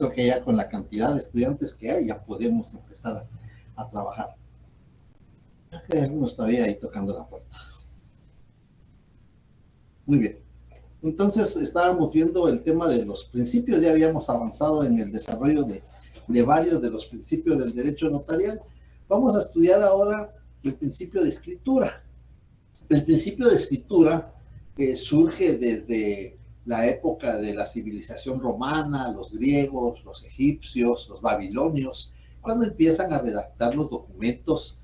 Creo que ya con la cantidad de estudiantes que hay, ya podemos empezar a trabajar. Hay algunos todavía ahí tocando la puerta. Muy bien. Entonces estábamos viendo el tema de los principios, ya habíamos avanzado en el desarrollo de varios de los principios del derecho notarial. Vamos a estudiar ahora el principio de escritura. El principio de escritura surge desde la época de la civilización romana, los griegos, los egipcios, los babilonios, cuando empiezan a redactar los documentos.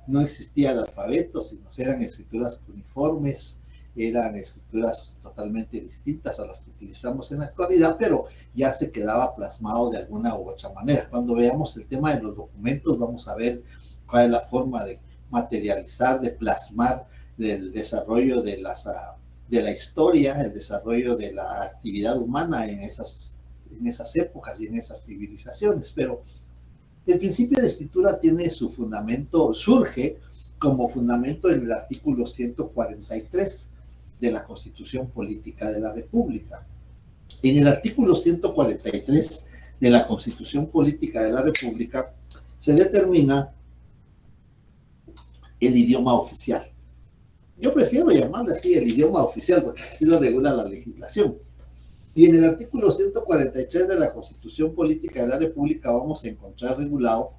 No existía el alfabeto, sino eran escrituras uniformes, eran escrituras totalmente distintas a las que utilizamos en la actualidad, pero ya se quedaba plasmado de alguna u otra manera. Cuando veamos el tema de los documentos, vamos a ver cuál es la forma de materializar, de plasmar el desarrollo de la historia, el desarrollo de la actividad humana en esas épocas y en esas civilizaciones. Pero el principio de escritura tiene su fundamento, surge como fundamento en el artículo 143 de la Constitución Política de la República. En el artículo 143 de la Constitución Política de la República se determina el idioma oficial. Yo prefiero llamarle así el idioma oficial porque así lo regula la legislación. Y en el artículo 143 de la Constitución Política de la República vamos a encontrar regulado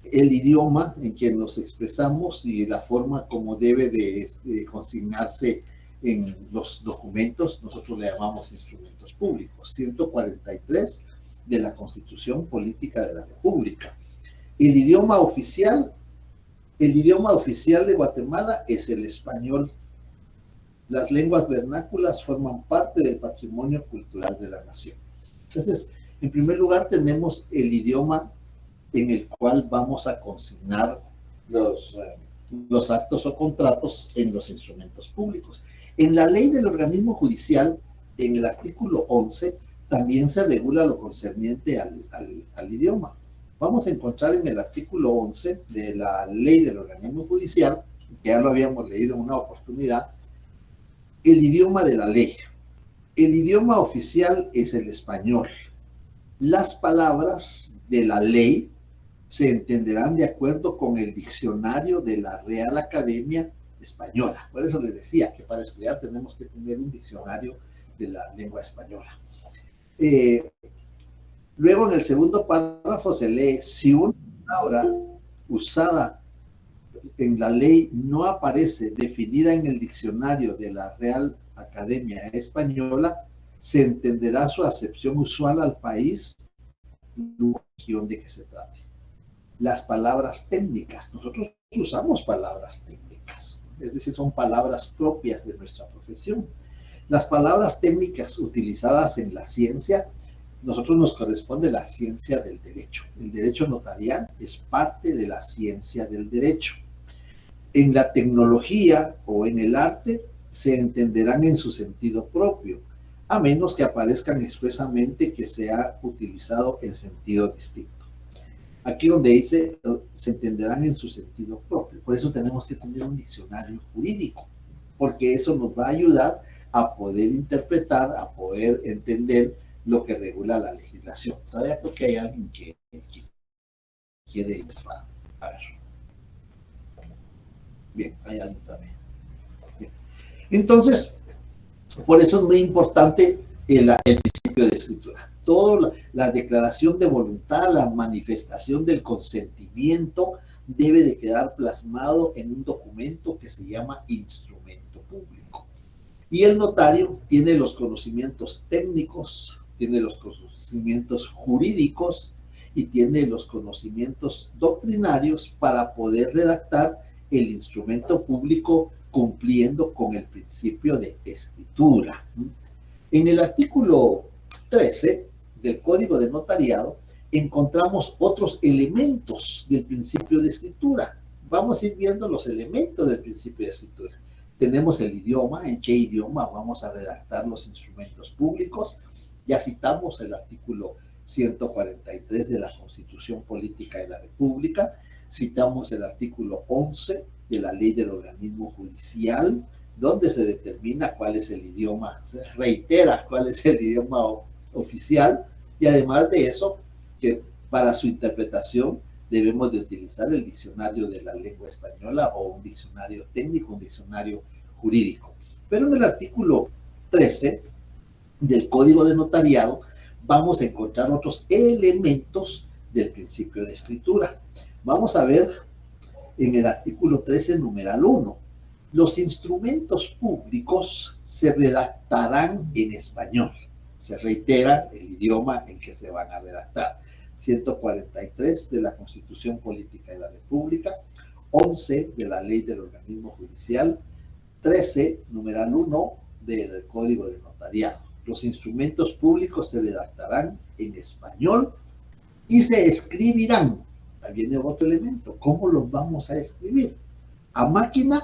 el idioma en que nos expresamos y la forma como debe de consignarse en los documentos. Nosotros le llamamos instrumentos públicos. 143 de la Constitución Política de la República. El idioma oficial de Guatemala es el español. Las lenguas vernáculas forman parte del patrimonio cultural de la nación. Entonces, en primer lugar tenemos el idioma en el cual vamos a consignar los actos o contratos en los instrumentos públicos. En la ley del organismo judicial, en el artículo 11, también se regula lo concerniente al idioma. Vamos a encontrar en el artículo 11 de la ley del organismo judicial, que ya lo habíamos leído en una oportunidad, el idioma de la ley. El idioma oficial es el español. Las palabras de la ley se entenderán de acuerdo con el diccionario de la Real Academia Española. Por eso les decía que para estudiar tenemos que tener un diccionario de la lengua española. Luego en el segundo párrafo se lee: si una palabra usada en la ley no aparece definida en el diccionario de la Real Academia Española, se entenderá su acepción usual al país o región de que se trate. Las palabras técnicas, nosotros usamos palabras técnicas, es decir, son palabras propias de nuestra profesión. Las palabras técnicas utilizadas en la ciencia, nosotros nos corresponde la ciencia del derecho. El derecho notarial es parte de la ciencia del derecho. En la tecnología o en el arte se entenderán en su sentido propio, a menos que aparezcan expresamente que se ha utilizado en sentido distinto. Aquí donde dice se entenderán en su sentido propio. Por eso tenemos que tener un diccionario jurídico, porque eso nos va a ayudar a poder interpretar, a poder entender lo que regula la legislación. Todavía creo que hay alguien que quiere disparar. A ver. Bien, hay alguien también. Bien. Entonces, por eso es muy importante el principio de escritura. Toda la declaración de voluntad, la manifestación del consentimiento debe de quedar plasmado en un documento que se llama instrumento público. Y el notario tiene los conocimientos técnicos, tiene los conocimientos jurídicos y tiene los conocimientos doctrinarios para poder redactar el instrumento público cumpliendo con el principio de escritura. En el artículo 13 del Código de Notariado encontramos otros elementos del principio de escritura. Vamos a ir viendo los elementos del principio de escritura. Tenemos el idioma, en qué idioma vamos a redactar los instrumentos públicos. Ya citamos el artículo 143 de la Constitución Política de la República, citamos el artículo 11 de la Ley del Organismo Judicial, donde se determina cuál es el idioma, se reitera cuál es el idioma oficial, y además de eso, que para su interpretación debemos de utilizar el diccionario de la lengua española o un diccionario técnico, un diccionario jurídico. Pero en el artículo 13 del Código de Notariado vamos a encontrar otros elementos del principio de escritura. Vamos a ver en el artículo 13, numeral 1. Los instrumentos públicos se redactarán en español. Se reitera el idioma en que se van a redactar. 143 de la Constitución Política de la República, 11 de la Ley del Organismo Judicial, 13, numeral 1 del Código de Notariado. Los instrumentos públicos se redactarán en español y se escribirán. Ahí viene otro elemento. ¿Cómo los vamos a escribir? A máquina.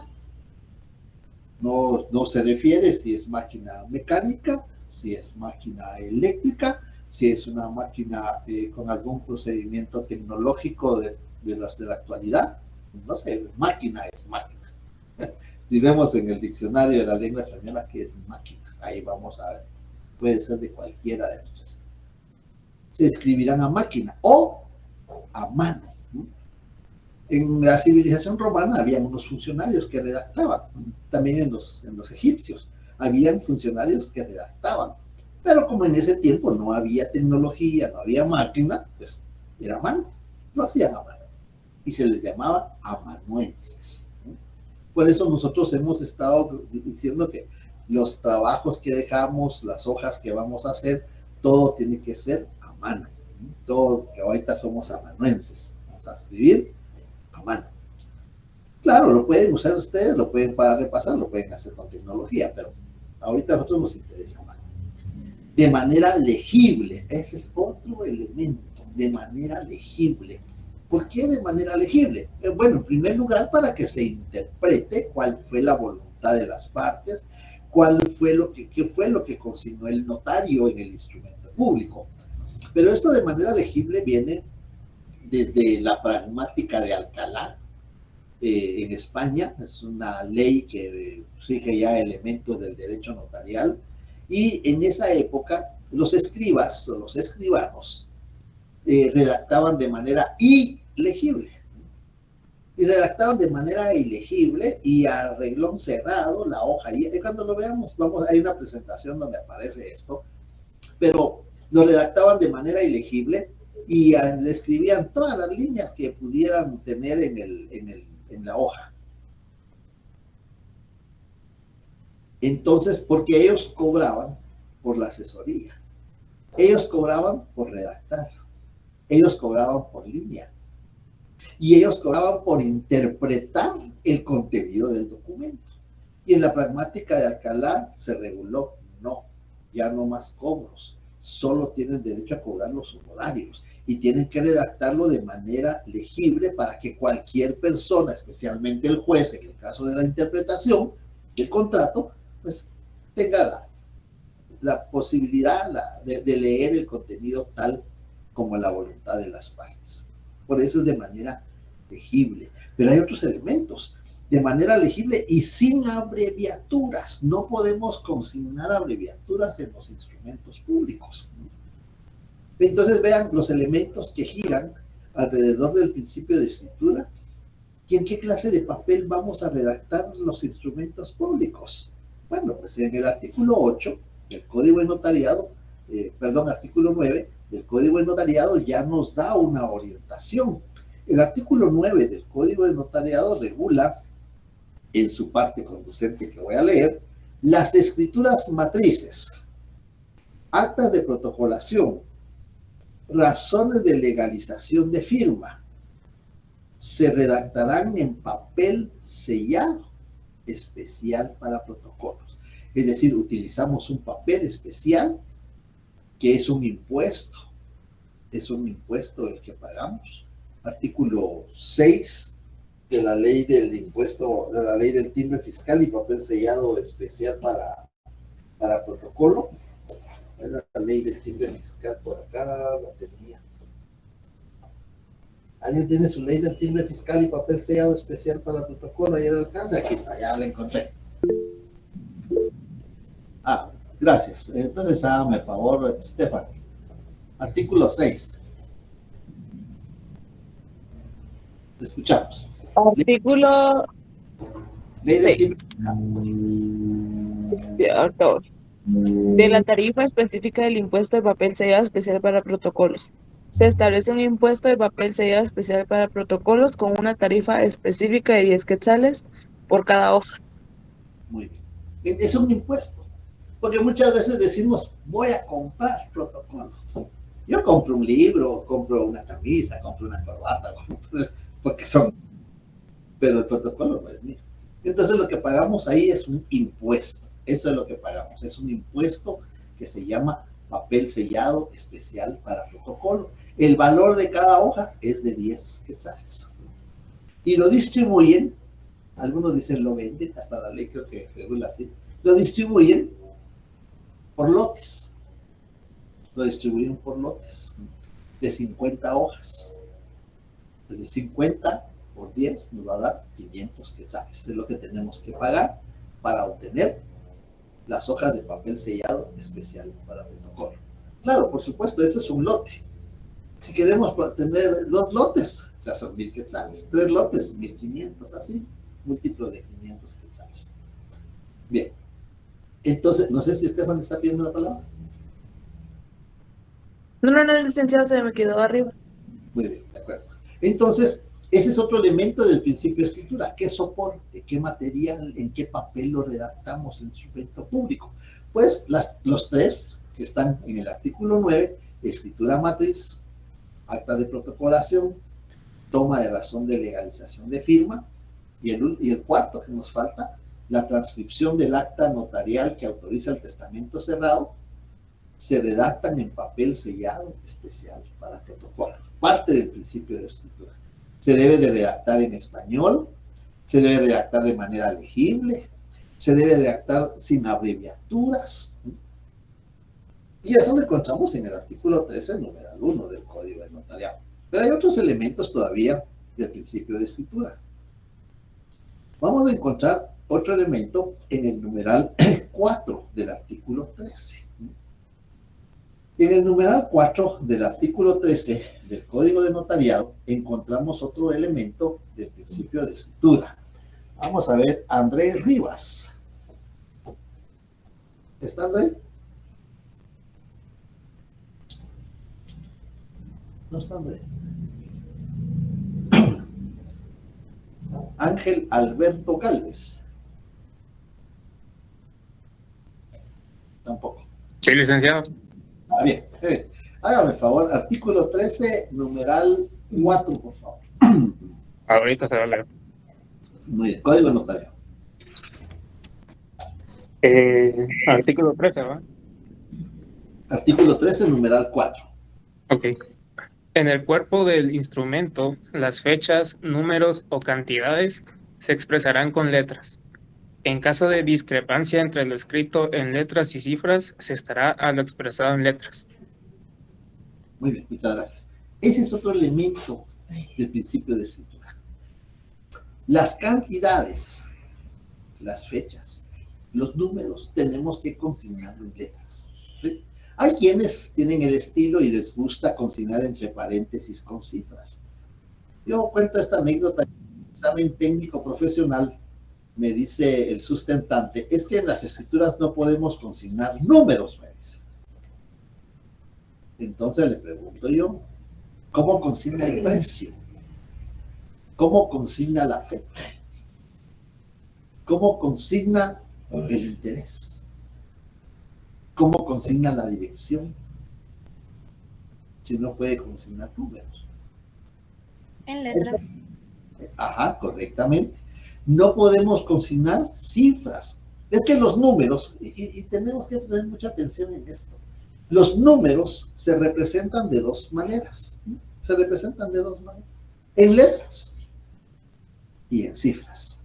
No se refiere si es máquina mecánica, si es máquina eléctrica, si es una máquina con algún procedimiento tecnológico de las de la actualidad. No sé, máquina es máquina. Si vemos en el diccionario de la lengua española que es máquina, ahí vamos a ver, puede ser de cualquiera de estos. Se escribirán a máquina o a mano. En la civilización romana habían unos funcionarios que redactaban, también en los egipcios habían funcionarios que redactaban, pero como en ese tiempo no había tecnología, no había máquina, pues era a mano, lo hacían a mano y se les llamaba amanuenses. Por eso nosotros hemos estado diciendo que los trabajos que dejamos, las hojas que vamos a hacer, todo tiene que ser a mano. Todo, que ahorita somos amanuenses. Vamos a escribir a mano. Claro, lo pueden usar ustedes, lo pueden para repasar, lo pueden hacer con tecnología, pero ahorita a nosotros nos interesa a mano. De manera legible, ese es otro elemento, de manera legible. ¿Por qué de manera legible? Bueno, en primer lugar, para que se interprete cuál fue la voluntad de las partes, qué fue lo que consignó el notario en el instrumento público. Pero esto de manera legible viene desde la pragmática de Alcalá, en España. Es una ley que rige ya elementos del derecho notarial, y en esa época los escribas o los escribanos redactaban de manera ilegible. Y redactaban de manera ilegible y a reglón cerrado la hoja. Y cuando lo veamos, hay una presentación donde aparece esto, pero lo redactaban de manera ilegible y le escribían todas las líneas que pudieran tener en la hoja. Entonces, porque ellos cobraban por la asesoría, ellos cobraban por redactar, ellos cobraban por línea, y ellos cobraban por interpretar el contenido del documento. Y en la pragmática de Alcalá se reguló, no, ya no más cobros, solo tienen derecho a cobrar los honorarios y tienen que redactarlo de manera legible para que cualquier persona, especialmente el juez en el caso de la interpretación del contrato, pues tenga la posibilidad de leer el contenido tal como la voluntad de las partes. Por eso es de manera legible. Pero hay otros elementos. De manera legible y sin abreviaturas. No podemos consignar abreviaturas en los instrumentos públicos. Entonces vean los elementos que giran alrededor del principio de escritura. ¿Y en qué clase de papel vamos a redactar los instrumentos públicos? Bueno, pues en el artículo 8 del Código de Notariado, artículo 9 del Código de Notariado ya nos da una orientación. El artículo 9 del Código de Notariado regula, en su parte conducente que voy a leer, las escrituras matrices, actas de protocolación, razones de legalización de firma, se redactarán en papel sellado especial para protocolos. Es decir, utilizamos un papel especial que es un impuesto el que pagamos. Artículo 6 de la ley del impuesto, de la ley del timbre fiscal y papel sellado especial para protocolo. Es la ley del timbre fiscal, por acá la tenía. ¿Alguien tiene su ley del timbre fiscal y papel sellado especial para protocolo? Ahí al alcance, aquí está, ya la encontré. Gracias. Entonces, hágame el favor, Stephanie. Artículo 6. Te escuchamos. Artículo Ley del 6. tipo. De la tarifa específica del impuesto de papel sellado especial para protocolos. Se establece un impuesto de papel sellado especial para protocolos con una tarifa específica de 10 quetzales por cada hoja. Muy bien. Es un impuesto. Porque muchas veces decimos, voy a comprar protocolos. Yo compro un libro, compro una camisa, compro una corbata, porque son, pero el protocolo no es mío. Entonces lo que pagamos ahí es un impuesto. Eso es lo que pagamos. Es un impuesto que se llama papel sellado especial para protocolo. El valor de cada hoja es de 10 quetzales. Y lo distribuyen, algunos dicen lo venden, hasta la ley creo que regula así, lo distribuyen por lotes. Lo distribuyen por lotes de 50 hojas. Desde 50 por 10 nos va a dar 500 quetzales. Es lo que tenemos que pagar para obtener las hojas de papel sellado especial para protocolo. Claro, por supuesto, este es un lote. Si queremos tener 2 lotes, o sea, son 1000 quetzales. 3 lotes, 1500, así, múltiplo de 500 quetzales. Bien. Entonces, no sé si Estefan está pidiendo la palabra. No, licenciado, se me quedó arriba. Muy bien, de acuerdo. Entonces, ese es otro elemento del principio de escritura. ¿Qué soporte? ¿Qué material? ¿En qué papel lo redactamos en su evento público? Pues los 3 que están en el artículo 9, escritura matriz, acta de protocolación, toma de razón de legalización de firma, y el cuarto que nos falta, la transcripción del acta notarial que autoriza el testamento cerrado, se redactan en papel sellado especial para protocolo. Parte del principio de escritura. Se debe de redactar en español, se debe redactar de manera legible, se debe redactar sin abreviaturas. Y eso lo encontramos en el artículo 13, numeral 1 del Código de Notariado. Pero hay otros elementos todavía del principio de escritura. Vamos a encontrar otro elemento en el numeral 4 del artículo 13. En el numeral 4 del artículo 13 del Código de Notariado encontramos otro elemento del principio de escritura. Vamos a ver, André Rivas. ¿Está André? No está André. Ángel Alberto Galvez. Tampoco. Sí, licenciado. Ah, bien. Hágame el favor, artículo 13, numeral 4, por favor. Ahorita se va a leer. Muy bien, Código de Notariado. Artículo 13, ¿va? Artículo 13, numeral 4. Ok. En el cuerpo del instrumento, las fechas, números o cantidades se expresarán con letras. En caso de discrepancia entre lo escrito en letras y cifras, se estará a lo expresado en letras. Muy bien, muchas gracias. Ese es otro elemento del principio de escritura. Las cantidades, las fechas, los números, tenemos que consignarlo en letras. ¿Sí? Hay quienes tienen el estilo y les gusta consignar entre paréntesis con cifras. Yo cuento esta anécdota en el examen técnico profesional. Me dice el sustentante, es que en las escrituras no podemos consignar números, me dice. Entonces le pregunto yo, ¿cómo consigna el precio? ¿Cómo consigna la fecha? ¿Cómo consigna el interés? ¿Cómo consigna la dirección? Si no puede consignar números. En letras. Ajá, correctamente. No podemos consignar cifras. Es que los números, y tenemos que tener mucha atención en esto, los números se representan de 2 maneras. Se representan de 2 maneras. En letras y en cifras.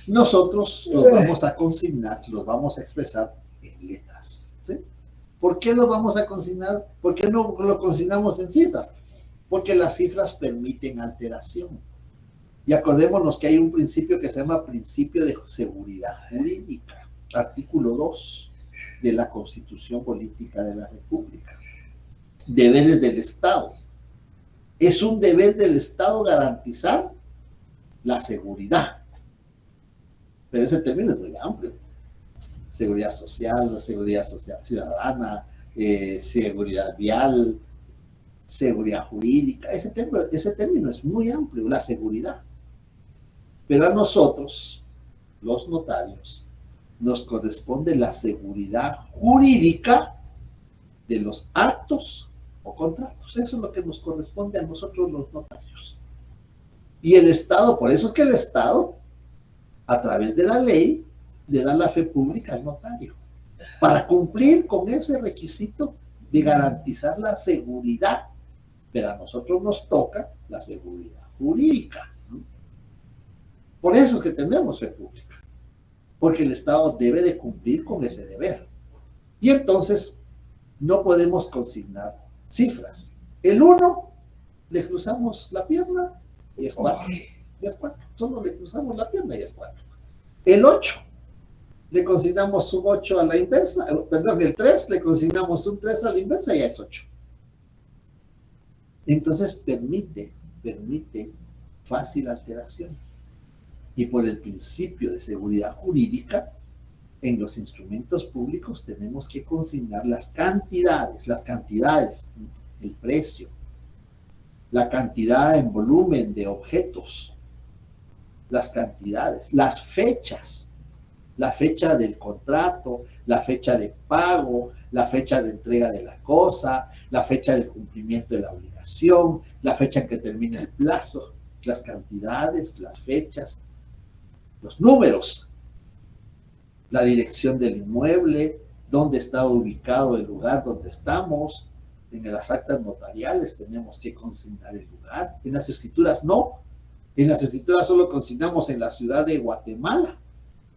Nosotros los vamos a consignar, los vamos a expresar en letras. ¿Sí? ¿Por qué los vamos a consignar? ¿Por qué no lo consignamos en cifras? Porque las cifras permiten alteración. Y acordémonos que hay un principio que se llama principio de seguridad jurídica, artículo 2. de la Constitución Política de la República. Deberes del Estado. Es un deber del Estado garantizar la seguridad. Pero ese término es muy amplio. Seguridad social ciudadana, seguridad vial, seguridad jurídica. Ese término es muy amplio, la seguridad. Pero a nosotros, los notarios, nos corresponde la seguridad jurídica de los actos o contratos. Eso es lo que nos corresponde a nosotros los notarios. Y el Estado, por eso es que el Estado, a través de la ley, le da la fe pública al notario, para cumplir con ese requisito de garantizar la seguridad. Pero a nosotros nos toca la seguridad jurídica. Por eso es que tenemos fe pública, porque el Estado debe de cumplir con ese deber. Y entonces no podemos consignar cifras. El 1 le cruzamos la pierna y es 4. Y es 4. Solo le cruzamos la pierna y es 4. El 8 le consignamos un 8 a la inversa, perdón, el 3 le consignamos un 3 a la inversa y ya es 8. Entonces permite fácil alteración. Y por el principio de seguridad jurídica, en los instrumentos públicos tenemos que consignar las cantidades, el precio, la cantidad en volumen de objetos, las cantidades, las fechas, la fecha del contrato, la fecha de pago, la fecha de entrega de la cosa, la fecha del cumplimiento de la obligación, la fecha en que termina el plazo, las cantidades, las fechas, los números, la dirección del inmueble, dónde está ubicado el lugar donde estamos. En las actas notariales tenemos que consignar el lugar. En las escrituras no. En las escrituras solo consignamos en la ciudad de Guatemala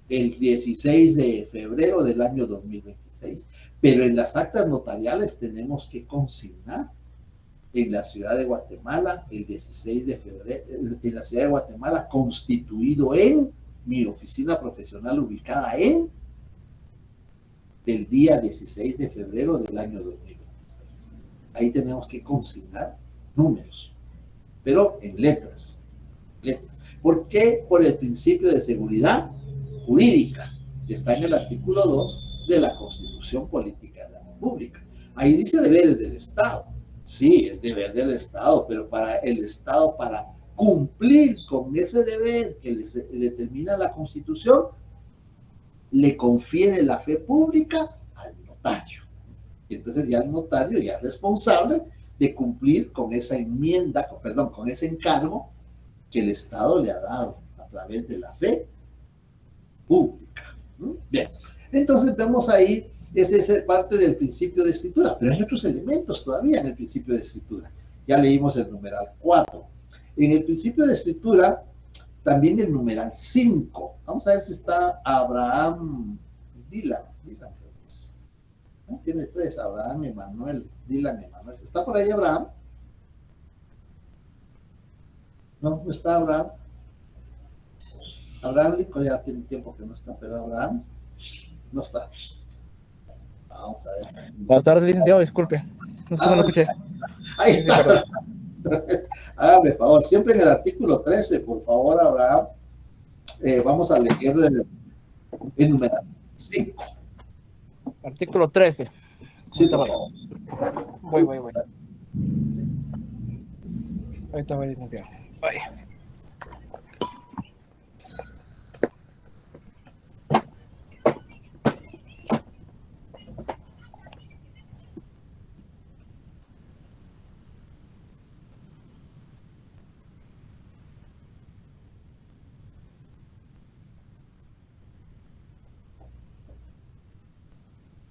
el 16 de febrero del año 2026. Pero en las actas notariales tenemos que consignar en la ciudad de Guatemala el 16 de febrero, en la ciudad de Guatemala, constituido en mi oficina profesional ubicada en el día 16 de febrero del año 2026. Ahí tenemos que consignar números, pero en letras. ¿Por qué? Por el principio de seguridad jurídica, que está en el artículo 2 de la Constitución Política de la República. Ahí dice deberes del Estado. Sí, es deber del Estado, pero para el Estado, para cumplir con ese deber que le determina la Constitución, le confiere la fe pública al notario. Y entonces ya el notario ya es responsable de cumplir con esa enmienda, con ese encargo que el Estado le ha dado a través de la fe pública. Bien, entonces vemos ahí, esa es parte del principio de escritura, pero hay otros elementos todavía en el principio de escritura. Ya leímos el numeral 4. En el principio de escritura, también el numeral 5. Vamos a ver si está Abraham, Dylan. Tiene 3, Abraham, Emanuel, Dylan, Emanuel. ¿Está por ahí Abraham? No está Abraham. Abraham Lico ya tiene tiempo que no está, pero Abraham no está. Vamos a ver. Buenas tardes, licenciado, disculpe. No lo escuché. Ahí está. Hágame favor, siempre en el artículo 13, por favor, Abraham. Vamos a leer el numeral 5. Artículo 13. Sí, por favor. Voy. Sí. Ahorita voy, licenciado. Voy.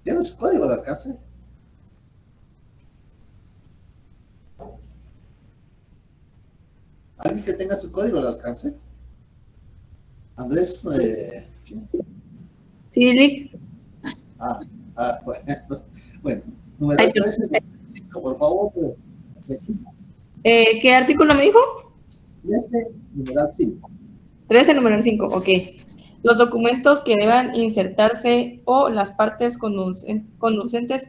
¿Tiene su código de alcance? ¿Alguien que tenga su código de alcance? Andrés. Silic. Bueno, numeral 13, 5, por favor. ¿Qué artículo me dijo? 13, numeral 5. 13, numeral 5, ok. Los documentos que deban insertarse o las partes conducentes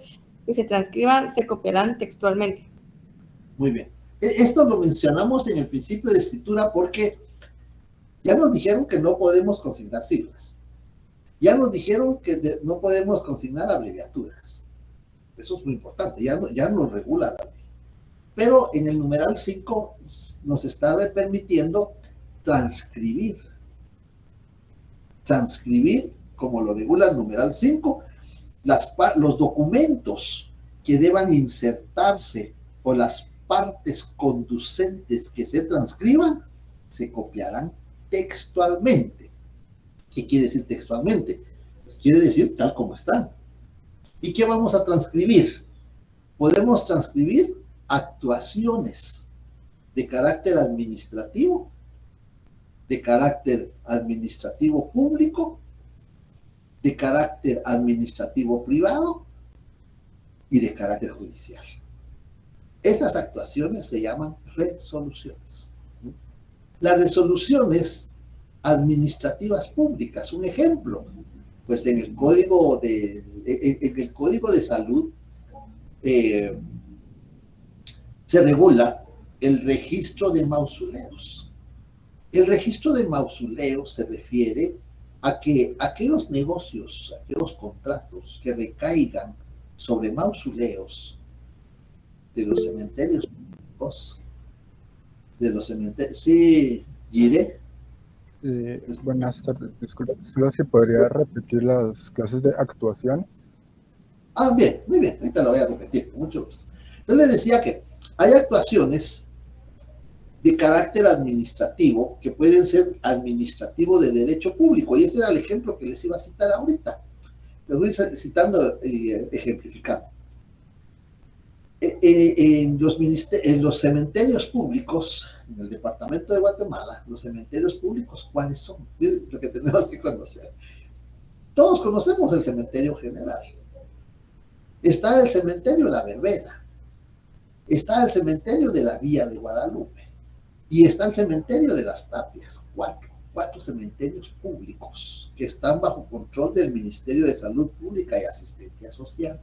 que se transcriban se copiarán textualmente. Muy bien. Esto lo mencionamos en el principio de escritura porque ya nos dijeron que no podemos consignar cifras. Ya nos dijeron que no podemos consignar abreviaturas. Eso es muy importante, ya nos regula la ley. Pero en el numeral 5 nos está permitiendo transcribir. Transcribir, como lo regula el numeral 5, los documentos que deban insertarse o las partes conducentes que se transcriban se copiarán textualmente. ¿Qué quiere decir textualmente? Pues quiere decir tal como están. ¿Y qué vamos a transcribir? Podemos transcribir actuaciones de carácter administrativo público, de carácter administrativo privado y de carácter judicial. Esas actuaciones se llaman resoluciones. Las resoluciones administrativas públicas, un ejemplo, pues en el Código de Salud se regula el registro de mausoleos. El registro de mausoleos se refiere a que aquellos negocios, aquellos contratos que recaigan sobre mausoleos de los cementerios públicos, sí, Gire. Buenas tardes, disculpe, solo si podría repetir las clases de actuaciones. Bien, muy bien, ahorita lo voy a repetir, con mucho gusto. Yo le decía que hay actuaciones de carácter administrativo que pueden ser administrativo de derecho público, y ese era el ejemplo que les iba a citar ahorita. Les voy citando, ejemplificando. En los cementerios públicos, en el departamento de Guatemala, los cementerios públicos, ¿cuáles son? Lo que tenemos que conocer. Todos conocemos el cementerio general. Está el cementerio La Verbena, está el cementerio de la Villa de Guadalupe y está el cementerio de Las Tapias. Cuatro cementerios públicos que están bajo control del Ministerio de Salud Pública y Asistencia Social.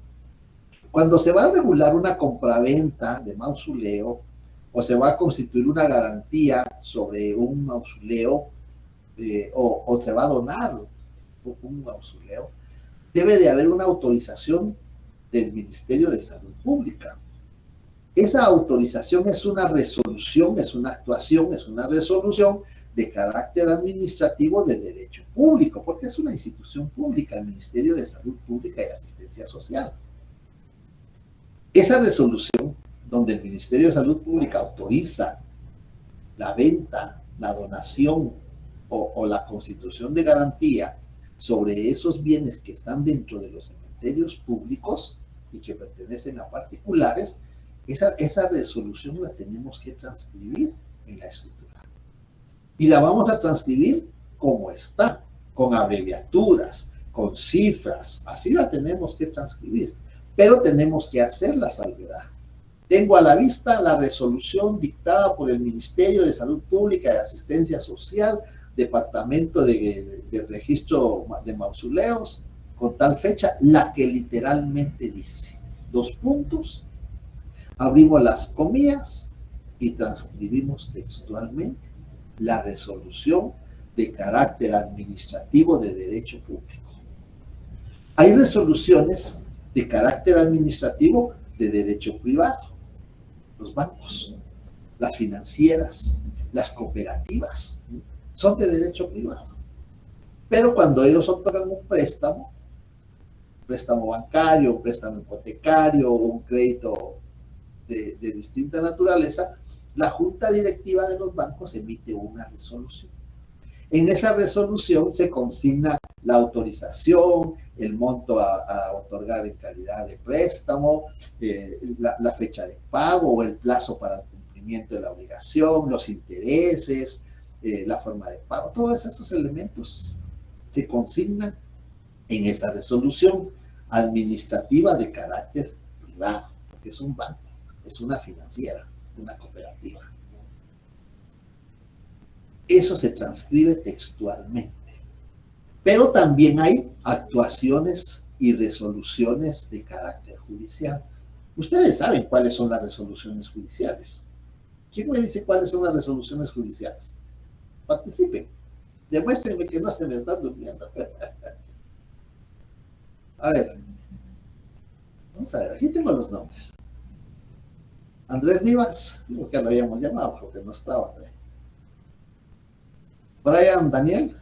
Cuando se va a regular una compraventa de mausoleo o se va a constituir una garantía sobre un mausoleo o se va a donar un mausoleo, debe de haber una autorización del Ministerio de Salud Pública. Esa autorización es una resolución, es una actuación, es una resolución de carácter administrativo de derecho público, porque es una institución pública, el Ministerio de Salud Pública y Asistencia Social. Esa resolución, donde el Ministerio de Salud Pública autoriza la venta, la donación o la constitución de garantía sobre esos bienes que están dentro de los cementerios públicos y que pertenecen a particulares, esa resolución la tenemos que transcribir en la escritura. Y la vamos a transcribir como está, con abreviaturas, con cifras, así la tenemos que transcribir. Pero tenemos que hacer la salvedad. Tengo a la vista la resolución dictada por el Ministerio de Salud Pública y Asistencia Social, Departamento de Registro de Mausoleos, con tal fecha, la que literalmente dice, dos puntos, abrimos las comillas y transcribimos textualmente la resolución de carácter administrativo de derecho público. Hay resoluciones de carácter administrativo de derecho privado, los bancos, las financieras, las cooperativas, son de derecho privado. Pero cuando ellos otorgan un préstamo bancario, un préstamo hipotecario, un crédito de distinta naturaleza, la junta directiva de los bancos emite una resolución. En esa resolución se consigna la autorización, el monto a otorgar en calidad de préstamo, la fecha de pago o el plazo para el cumplimiento de la obligación, los intereses, la forma de pago. Todos esos elementos se consignan en esa resolución administrativa de carácter privado, porque es un banco, es una financiera, una cooperativa. Eso se transcribe textualmente. Pero también hay actuaciones y resoluciones de carácter judicial. Ustedes saben cuáles son las resoluciones judiciales. ¿Quién me dice cuáles son las resoluciones judiciales? Participen. Demuéstrenme que no se me están durmiendo. A ver. Vamos a ver, aquí tengo los nombres. Andrés Rivas, creo que lo habíamos llamado porque no estaba. Brian Daniel.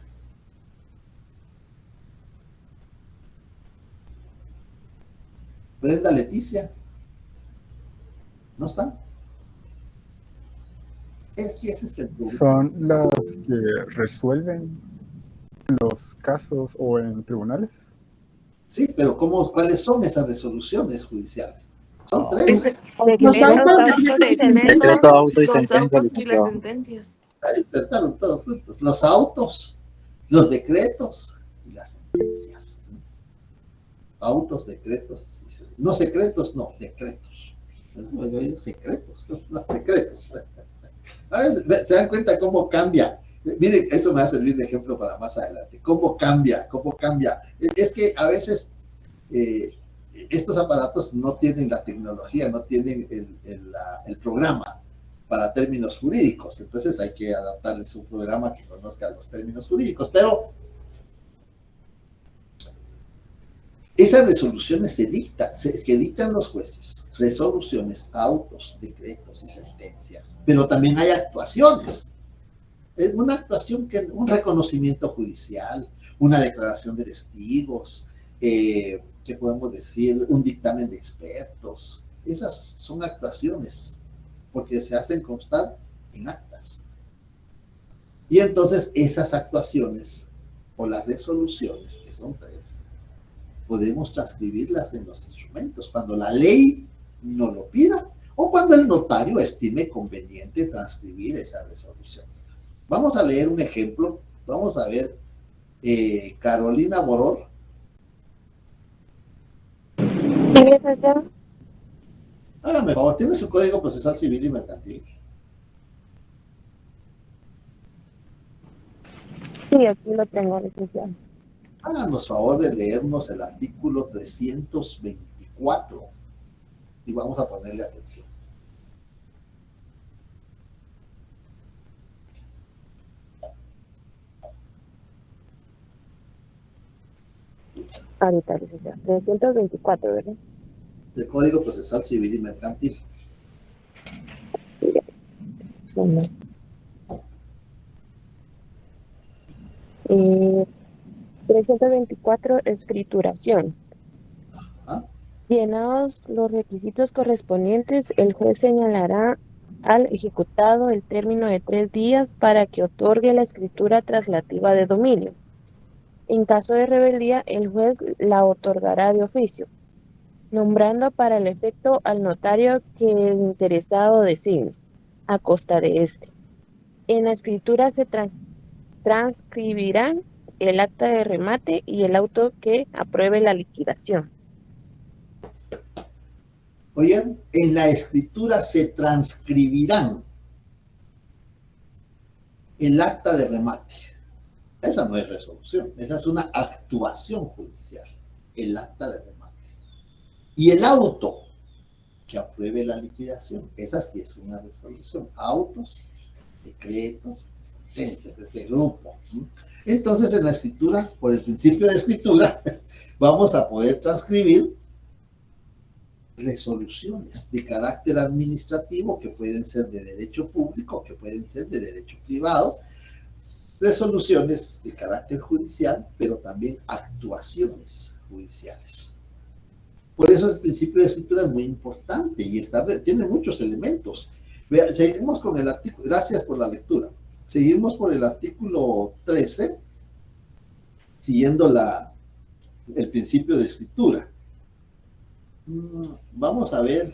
Brenda Leticia. ¿No están? Es que ese es el problema. ¿Son las que resuelven los casos o en tribunales? Sí, pero ¿cuáles son esas resoluciones judiciales? Son tres. Los autos, Decreto, auto y los sentencia, autos y las licenciado. sentencias. Ahí despertaron todos juntos. Los autos, los decretos y las sentencias. Autos, decretos, no secretos, no, decretos. Secretos, no decretos. A ver, se dan cuenta cómo cambia. Miren, eso me va a servir de ejemplo para más adelante. ¿Cómo cambia? Es que a veces estos aparatos no tienen la tecnología, no tienen el programa para términos jurídicos. Entonces hay que adaptarles un programa que conozca los términos jurídicos. Pero esas resoluciones que dictan los jueces, resoluciones, autos, decretos y sentencias. Pero también hay actuaciones. Es una actuación un reconocimiento judicial, una declaración de testigos, ¿qué podemos decir? Un dictamen de expertos. Esas son actuaciones, porque se hacen constar en actas. Y entonces esas actuaciones, o las resoluciones, que son tres, podemos transcribirlas en los instrumentos, cuando la ley nos lo pida, o cuando el notario estime conveniente transcribir esas resoluciones. Vamos a leer un ejemplo. Vamos a ver Carolina Boror. Sí, licenciado. Hágame favor, tiene su código procesal civil y mercantil. Sí, aquí lo tengo, licenciado. Háganos favor de leernos el artículo 324 y vamos a ponerle atención. Ahorita, licenciado. 324, ¿verdad? Del Código Procesal Civil y Mercantil. Bueno. 324, escrituración. ¿Ah? Llenados los requisitos correspondientes, el juez señalará al ejecutado el término de 3 días para que otorgue la escritura traslativa de dominio. En caso de rebeldía, el juez la otorgará de oficio, nombrando para el efecto al notario que el interesado designe, a costa de éste. En la escritura se transcribirán el acta de remate y el auto que apruebe la liquidación. Oigan, en la escritura se transcribirán el acta de remate. Esa no es resolución, esa es una actuación judicial, el acta de remate. Y el auto que apruebe la liquidación, esa sí es una resolución. Autos, decretos, sentencias, ese grupo. Entonces, en la escritura, por el principio de escritura, vamos a poder transcribir resoluciones de carácter administrativo que pueden ser de derecho público, que pueden ser de derecho privado, resoluciones de carácter judicial, pero también actuaciones judiciales. Por eso el principio de escritura es muy importante y tiene muchos elementos. Vea, seguimos con el artículo, gracias por la lectura. Seguimos por el artículo 13, siguiendo el principio de escritura. Vamos a ver,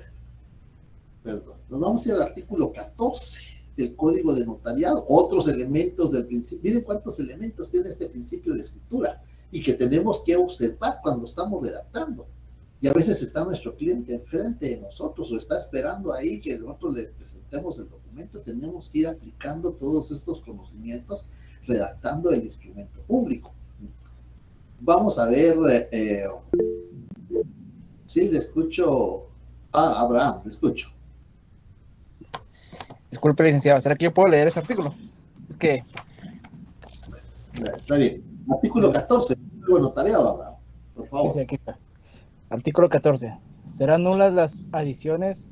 perdón, nos vamos a ir al artículo 14 del Código de Notariado, otros elementos del principio. Miren cuántos elementos tiene este principio de escritura y que tenemos que observar cuando estamos redactando. Y a veces está nuestro cliente enfrente de nosotros o está esperando ahí que nosotros le presentemos el documento. Tenemos que ir aplicando todos estos conocimientos redactando el instrumento público. Vamos a ver, sí, le escucho. Ah, Abraham, le escucho. Disculpe, licenciado, ¿será que yo puedo leer ese artículo? Es que Está bien. Artículo 14, notariado, Abraham, por favor. dice aquí, artículo 14. Serán nulas las adiciones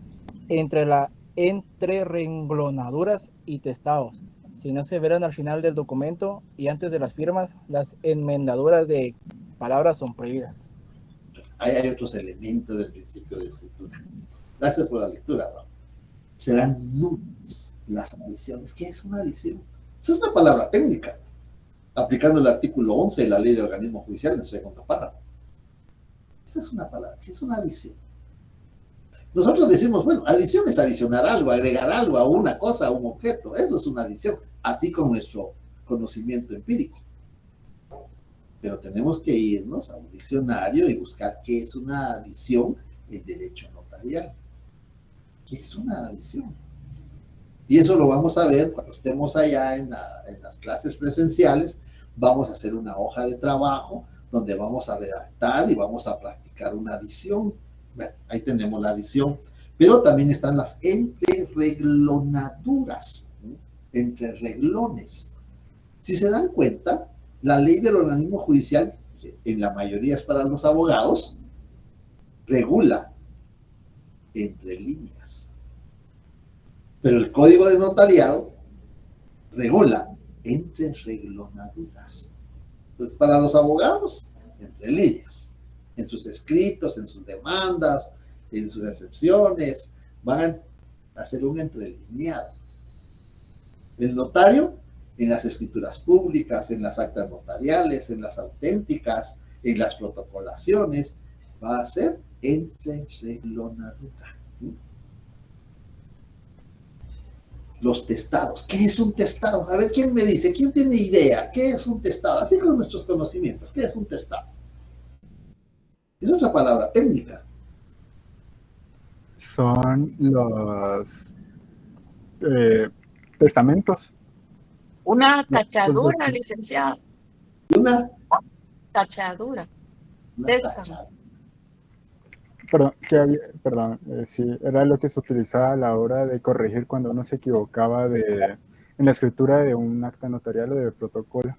entre renglonaduras y testados, si no se verán al final del documento y antes de las firmas, las enmendaduras de palabras son prohibidas. Ahí hay otros elementos del principio de escritura. Gracias por la lectura, Abraham. Serán nulas las adiciones. ¿Qué es una adición? Esa es una palabra técnica, aplicando el artículo 11 de la Ley de Organismo Judicial en su segundo párrafo. Esa es una palabra. ¿Qué es una adición? Nosotros decimos, bueno, adición es adicionar algo, agregar algo a una cosa, a un objeto. Eso es una adición, así con nuestro conocimiento empírico. Pero tenemos que irnos a un diccionario y buscar qué es una adición en derecho notarial. ¿Qué es una adición? Y eso lo vamos a ver cuando estemos allá en las clases presenciales. Vamos a hacer una hoja de trabajo donde vamos a redactar y vamos a practicar una adición. Bueno, ahí tenemos la adición, pero también están las entrereglonaduras, ¿no? Entre reglones. Si se dan cuenta, la ley del organismo judicial, que en la mayoría es para los abogados, regula entre líneas. Pero el código de notariado regula entre reglonaduras. Entonces, para los abogados, entre líneas. En sus escritos, en sus demandas, en sus excepciones, van a hacer un entrelineado. El notario, en las escrituras públicas, en las actas notariales, en las auténticas, en las protocolaciones, va a hacer entrereglonadura. Los testados. ¿Qué es un testado? A ver, ¿quién me dice? ¿Quién tiene idea? ¿Qué es un testado? Así con nuestros conocimientos. ¿Qué es un testado? Es otra palabra técnica. Son los testamentos. Una No, tachadura, licenciado. Una Tachadura. tachada. Perdón, sí, era lo que se utilizaba a la hora de corregir cuando uno se equivocaba en la escritura de un acta notarial o de protocolo.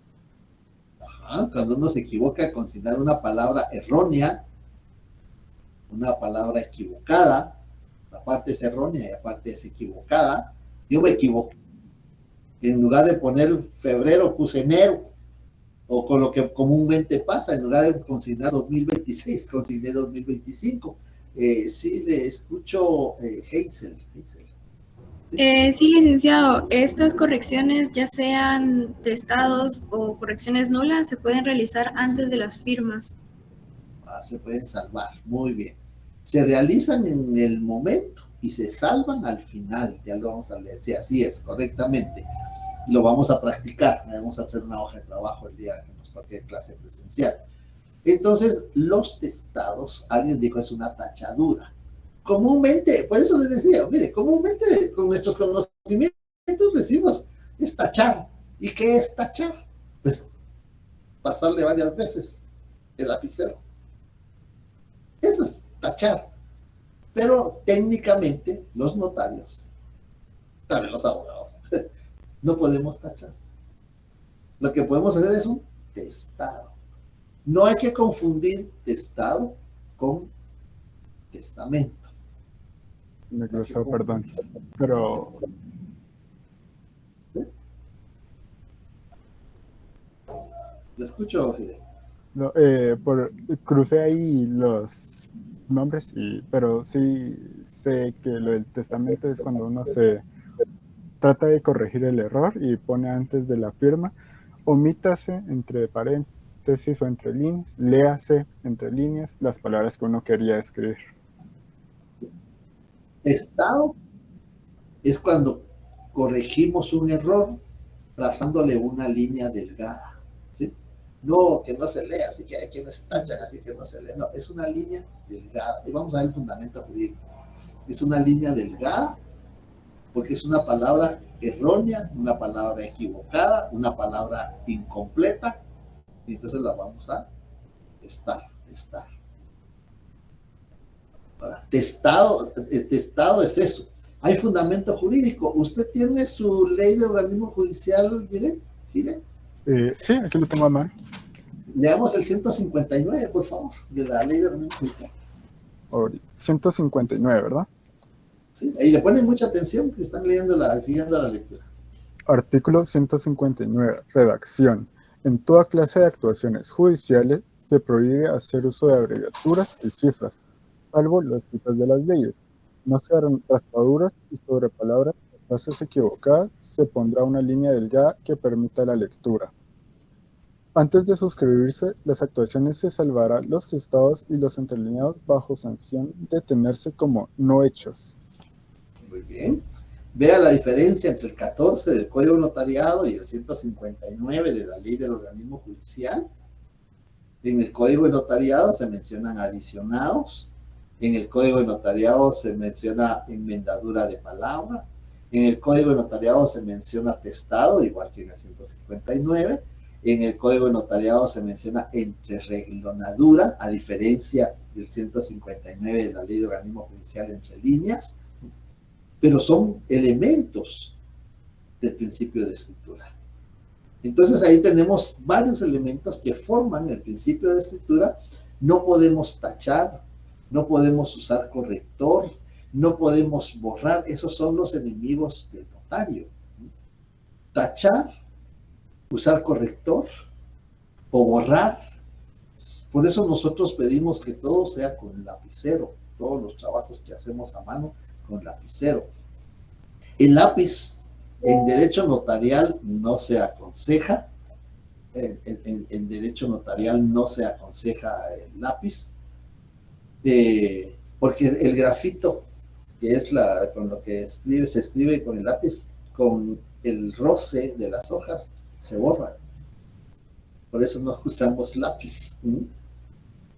Ajá, cuando uno se equivoca al consignar una palabra errónea, una palabra equivocada, la parte es errónea y la parte es equivocada. Yo me equivoqué. En lugar de poner febrero, puse enero. O con lo que comúnmente pasa, en lugar de consignar 2026, consigné 2025. Sí, le escucho, Hazel. ¿Sí? Sí, licenciado, estas correcciones, ya sean testados o correcciones nulas, se pueden realizar antes de las firmas. Se pueden salvar, muy bien. Se realizan en el momento y se salvan al final. Ya lo vamos a leer, sí, así es, correctamente. Lo vamos a practicar, vamos a hacer una hoja de trabajo el día que nos toque clase presencial. Entonces, los testados, alguien dijo, es una tachadura. Comúnmente, por eso les decía, mire, comúnmente con nuestros conocimientos decimos, es tachar. ¿Y qué es tachar? Pues pasarle varias veces el lapicero. Eso es tachar. Pero técnicamente los notarios, también los abogados, no podemos tachar. Lo que podemos hacer es un testado. No hay que confundir testado con testamento. Me cruzó, perdón. Pero ¿Lo escucho, Fidel? no, crucé ahí los nombres, pero sí sé que lo del testamento es cuando uno se trata de corregir el error y pone antes de la firma, omítase entre paréntesis o entre líneas, léase entre líneas las palabras que uno quería escribir. Testado es cuando corregimos un error trazándole una línea delgada, ¿sí? No, que no se lea, así que hay quienes tachan, así que no se lee. No, es una línea delgada. Y vamos a ver el fundamento jurídico. Es una línea delgada porque es una palabra errónea, una palabra equivocada, una palabra incompleta. Y entonces la vamos a testar. Ahora, testado es eso. Hay fundamento jurídico. ¿Usted tiene su ley de organismo judicial, Gile? Sí, aquí lo tengo a mano. Leamos el 159, por favor, de la ley de organismo judicial. 159, ¿verdad? Sí, ahí le ponen mucha atención que están siguiendo la lectura. Artículo 159. Redacción. En toda clase de actuaciones judiciales se prohíbe hacer uso de abreviaturas y cifras, salvo las citas de las leyes. No se harán raspaduras y sobre palabras o frases equivocadas se pondrá una línea delgada que permita la lectura. Antes de suscribirse, las actuaciones se salvarán los testados y los entrelineados bajo sanción de tenerse como no hechos. Muy bien. Vea la diferencia entre el 14 del Código Notariado y el 159 de la Ley del Organismo Judicial. En el Código de Notariado se mencionan adicionados. En el Código de Notariado se menciona enmendadura de palabra. En el Código de Notariado se menciona testado, igual que en el 159. En el Código de Notariado se menciona entrereglonadura, a diferencia del 159 de la Ley de Organismo Judicial entre líneas, pero son elementos del principio de escritura. Entonces ahí tenemos varios elementos que forman el principio de escritura. No podemos tachar, no podemos usar corrector, no podemos borrar. Esos son los enemigos del notario. Tachar, usar corrector o borrar. Por eso nosotros pedimos que todo sea con lapicero, todos los trabajos que hacemos a mano con lapicero. El lápiz en derecho notarial no se aconseja, en derecho notarial no se aconseja el lápiz, porque el grafito, que es con lo que se escribe con el lápiz, con el roce de las hojas, se borra. Por eso no usamos lápiz.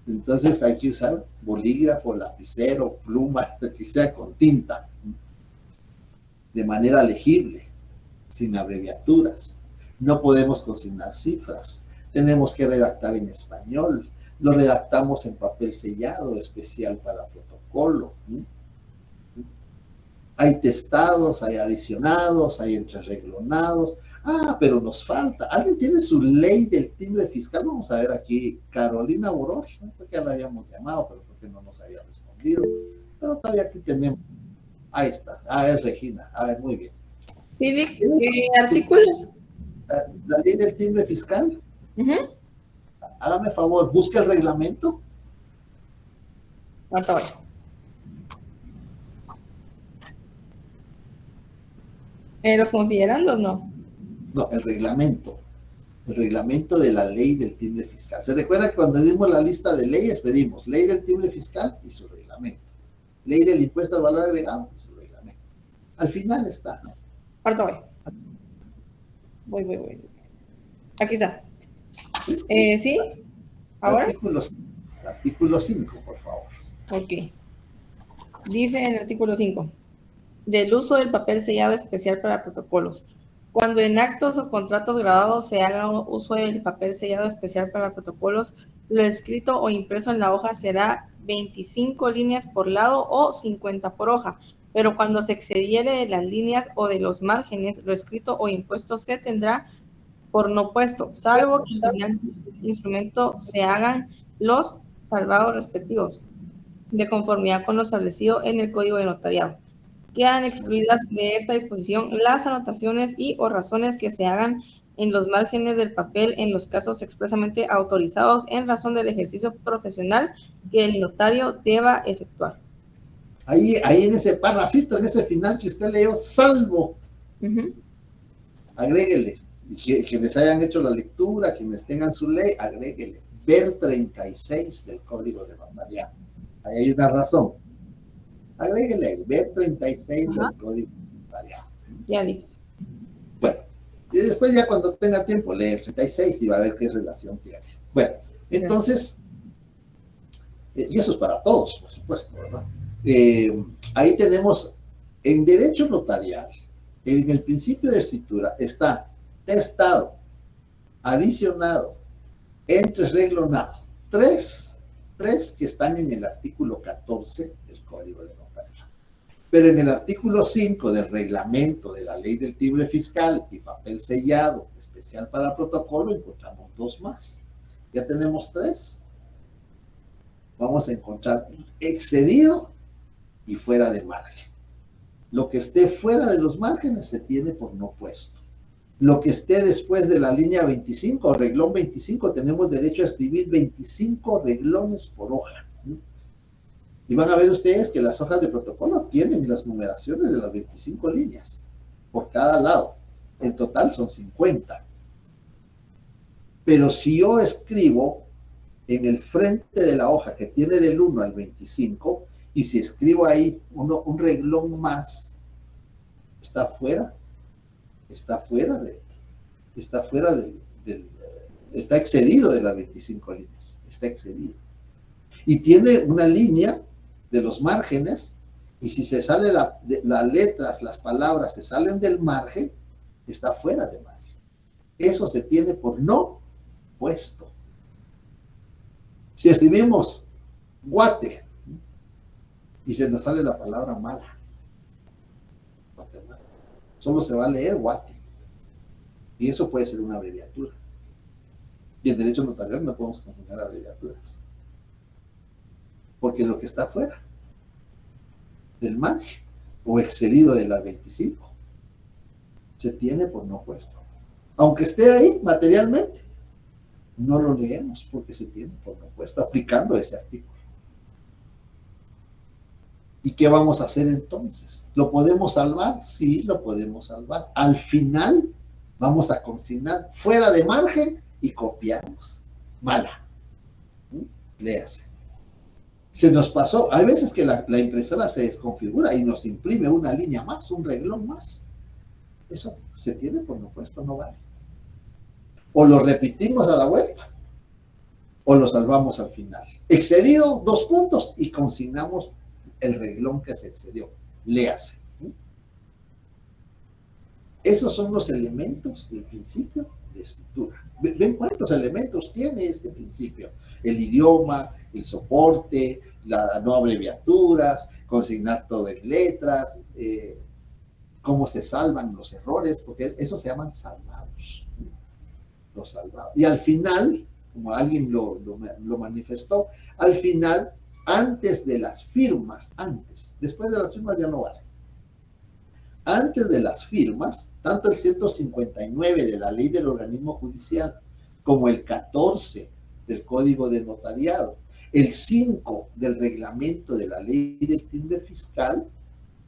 Entonces hay que usar bolígrafo, lapicero, pluma, lo que sea con tinta, de manera legible, sin abreviaturas. No podemos consignar cifras. Tenemos que redactar en español. Lo redactamos en papel sellado especial para protocolo. Hay testados, hay adicionados, hay entrereglonados. Ah, pero nos falta. ¿Alguien tiene su ley del timbre fiscal? Vamos a ver aquí. Carolina Boror, creo que ya la habíamos llamado, pero creo que no nos había respondido. Pero todavía aquí tenemos. Ahí está. A ver, Regina. A ver, muy bien. Sí, ¿qué artículo? La ley del timbre fiscal. Hágame favor, busca el reglamento. ¿Cuánto voy? ¿Los considerandos no? No, el reglamento. El reglamento de la ley del timbre fiscal. ¿Se recuerda que cuando dimos la lista de leyes pedimos ley del timbre fiscal y su reglamento? Ley del impuesto al valor agregado y su reglamento. Al final está. ¿Cuánto voy? Voy. Aquí está. ¿Sí? ¿Ahora? Artículo 5, por favor. Ok. Dice en el artículo 5, del uso del papel sellado especial para protocolos. Cuando en actos o contratos grabados se haga uso del papel sellado especial para protocolos, lo escrito o impreso en la hoja será 25 líneas por lado o 50 por hoja, pero cuando se excediere de las líneas o de los márgenes, lo escrito o impuesto se tendrá por no puesto, salvo que al final del instrumento se hagan los salvados respectivos, de conformidad con lo establecido en el Código de Notariado. Quedan excluidas de esta disposición las anotaciones y o razones que se hagan en los márgenes del papel en los casos expresamente autorizados en razón del ejercicio profesional que el notario deba efectuar. Ahí en ese párrafito, en ese final que usted leyó, salvo, agréguele. Y quienes hayan hecho la lectura, quienes tengan su ley, agréguele. Ver 36 del Código de Notariado. Ahí hay una razón. Agréguele, ver 36 del Código de Notariado. Ya listo. Bueno, y después ya cuando tenga tiempo, lee el 36 y va a ver qué relación tiene. Bueno, entonces, y eso es para todos, por supuesto, ¿verdad? Ahí tenemos, en derecho notarial, en el principio de escritura, está testado, adicionado, entrereglonado. tres que están en el artículo 14 del Código de Notaría. Pero en el artículo 5 del reglamento de la ley del timbre fiscal y papel sellado especial para protocolo encontramos 2 más. Ya tenemos 3. Vamos a encontrar excedido y fuera de margen. Lo que esté fuera de los márgenes se tiene por no puesto. Lo que esté después de la línea 25 o reglón 25, tenemos derecho a escribir 25 reglones por hoja. Y van a ver ustedes que las hojas de protocolo tienen las numeraciones de las 25 líneas por cada lado. En total son 50. Pero si yo escribo en el frente de la hoja que tiene del 1 al 25, y si escribo ahí un reglón más, está excedido de las 25 líneas, está excedido. Y tiene una línea de los márgenes, y si se sale las letras, las palabras se salen del margen, está fuera de margen. Eso se tiene por no puesto. Si escribimos Guate y se nos sale la palabra mala, Guatemala, solo se va a leer Guate. Y eso puede ser una abreviatura. Y en derecho notarial no podemos consignar abreviaturas. Porque lo que está fuera del margen o excedido de las 25 se tiene por no puesto. Aunque esté ahí materialmente, no lo leemos porque se tiene por no puesto, aplicando ese artículo. ¿Y qué vamos a hacer entonces? ¿Lo podemos salvar? Sí, lo podemos salvar. Al final vamos a consignar fuera de margen y copiamos. Mala. Léase. Se nos pasó. Hay veces que la impresora se desconfigura y nos imprime una línea más, un reglón más. Eso se tiene por no puesto, no vale. O lo repetimos a la vuelta, o lo salvamos al final. Excedido, 2 puntos, y consignamos el reglón que se excedió. Léase. Esos son los elementos del principio de escritura. ¿Ven cuántos elementos tiene este principio? El idioma, el soporte, no abreviaturas, consignar todo en letras, cómo se salvan los errores, porque eso se llaman salvados. Los salvados. Y al final, como alguien lo manifestó, al final, antes de las firmas, después de las firmas ya no vale. Antes de las firmas, tanto el 159 de la ley del organismo judicial como el 14 del Código de Notariado, el 5 del reglamento de la ley del timbre fiscal,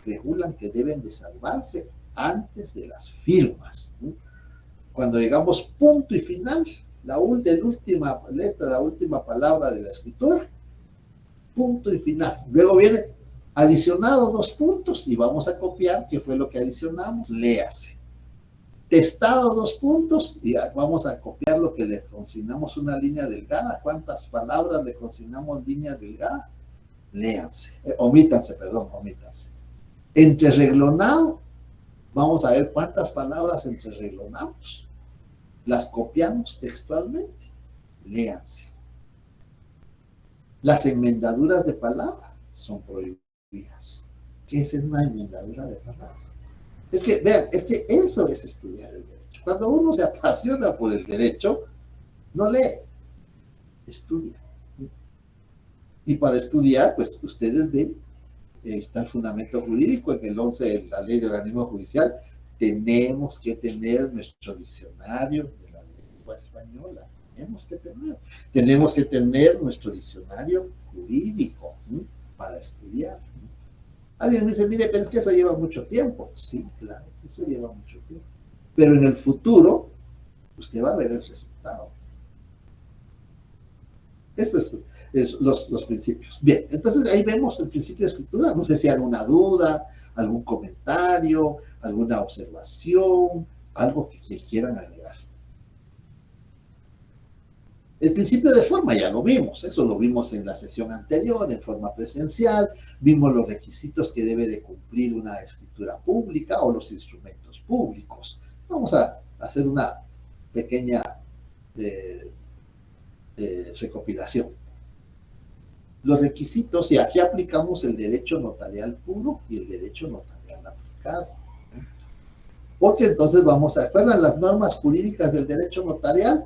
regulan que deben de salvarse antes de las firmas. Cuando llegamos punto y final, la última letra, la última palabra de la escritura, punto y final. Luego viene adicionado 2 puntos y vamos a copiar qué fue lo que adicionamos. Léase. Testado 2 puntos y vamos a copiar lo que le consignamos una línea delgada. ¿Cuántas palabras le consignamos línea delgada? Léanse. Omítanse. Entrereglonado. Vamos a ver cuántas palabras entrereglonamos. Las copiamos textualmente. Léanse. Las enmendaduras de palabra son prohibidas. ¿Qué es una enmendadura de palabra? Es que, vean, eso es estudiar el derecho. Cuando uno se apasiona por el derecho, no lee, estudia. Y para estudiar, pues ustedes ven, está el fundamento jurídico en el 11 de la ley del organismo judicial. Tenemos que tener nuestro diccionario de la lengua española. Tenemos que tener nuestro diccionario jurídico para estudiar. Alguien me dice, mire, pero es que eso lleva mucho tiempo. Sí, claro, eso lleva mucho tiempo. Pero en el futuro, usted va a ver el resultado. Esos es los principios. Bien, entonces ahí vemos el principio de escritura. No sé si hay alguna duda, algún comentario, alguna observación, algo que quieran agregar. El principio de forma ya lo vimos, eso lo vimos en la sesión anterior, en forma presencial, vimos los requisitos que debe de cumplir una escritura pública o los instrumentos públicos. Vamos a hacer una pequeña recopilación. Los requisitos, y aquí aplicamos el derecho notarial puro y el derecho notarial aplicado. Porque entonces vamos a acuerdan las normas jurídicas del derecho notarial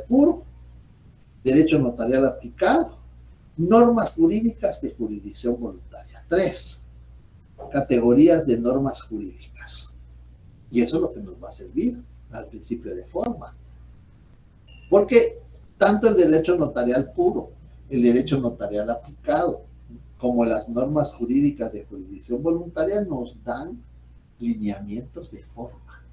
puro, derecho notarial aplicado, normas jurídicas de jurisdicción voluntaria. 3 categorías de normas jurídicas. Y eso es lo que nos va a servir al principio de forma. Porque tanto el derecho notarial puro, el derecho notarial aplicado, como las normas jurídicas de jurisdicción voluntaria nos dan lineamientos de forma.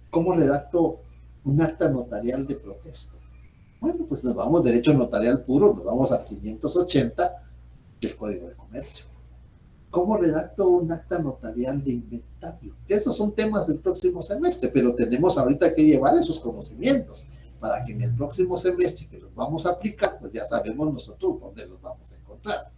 ¿Cómo redacto un acta notarial de protesto? Bueno, pues nos vamos derecho notarial puro, nos vamos al 580 del Código de Comercio. ¿Cómo redacto un acta notarial de inventario? Esos son temas del próximo semestre, pero tenemos ahorita que llevar esos conocimientos para que en el próximo semestre que los vamos a aplicar, pues ya sabemos nosotros dónde los vamos a encontrar.